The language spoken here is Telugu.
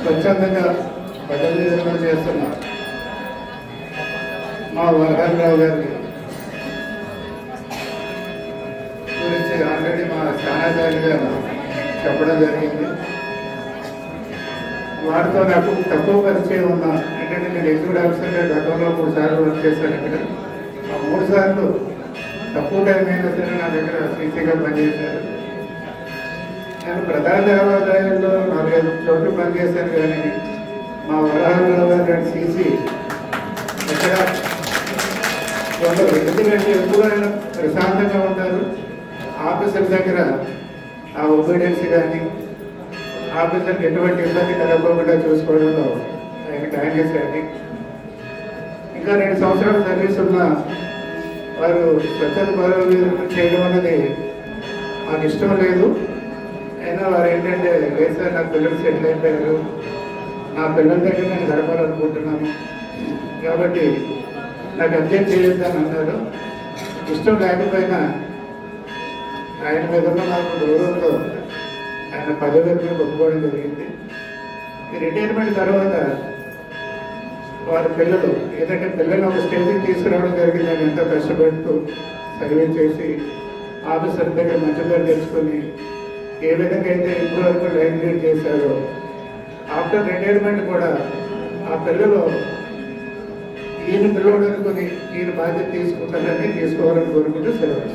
స్వచ్ఛందంగా బట్టల నిర్వహణ చేస్తున్న మా వరహాలరావు గారిని గురించి ఆల్రెడీ మా స్థానాచార్య గారు చెప్పడం జరిగింది. వారితో నాకు తక్కువ పరిచయం ఉన్న ఏంటంటే నేను ఎగ్జిక్యూటివ్ ఆఫీసర్గా గతంలో 3 సార్లు వర్క్ చేశాను. ఇక్కడ ఆ 3 సార్లు తక్కువ టైం అయినా సరే నా దగ్గర సీసీగా పనిచేశారు. నేను ప్రధాన దేవాలయాల్లో 4-5 చోట్ల పనిచేశాను. కానీ మా వరహాలరావు గారి సీసీ ఎక్కడ ఎందుకంటే ఎప్పుడు ఆయన ప్రశాంతంగా ఉంటారు. ఆఫీసర్ దగ్గర ఆ ఒబీడియన్స్ కానీ ఆఫీసర్కి ఎటువంటి ఇబ్బంది కలగకుండా చూసుకోవడంలో ఆయన టాలెంట్స్ కానీ ఇంకా 2 సంవత్సరాల సర్వీస్ ఉన్న వారు స్వచ్ఛత పదవి చేయడం అనేది మాకు ఇష్టం లేదు. అయినా వారు ఏంటంటే లేదు సార్ నా పిల్లలు సెటిల్ అయిపోయారు, నా పిల్లల దగ్గర నేను గడపాలనుకుంటున్నాను కాబట్టి నాకు అబ్జెక్ట్ చేయొద్దని అన్నారు. ఇష్టం లేకపోయినా ఆయన మీద ఉన్న నాకు గౌరవంతో ఆయన పదవిని ఒప్పుకోవడం జరిగింది. ఈ రిటైర్మెంట్ తర్వాత వారి పిల్లలు ఏదంటే పిల్లల్ని ఒక స్టేజ్కి తీసుకురావడం జరిగింది. ఆయన ఎంతో కష్టపడుతూ సర్వీస్ చేసి ఆఫీసర్ దగ్గర మంచి పేరు తెచ్చుకొని ఏ విధంగా అయితే ఇప్పుడు వరకు లైన్ లీడ్ చేశారో ఆఫ్టర్ రిటైర్మెంట్ కూడా ఆ పిల్లలు ఈయన పిల్లలు అనుకుని ఈయన బాధ్యత తీసుకుంటారని తీసుకోవాలని కోరుకుంటూ సెలవు.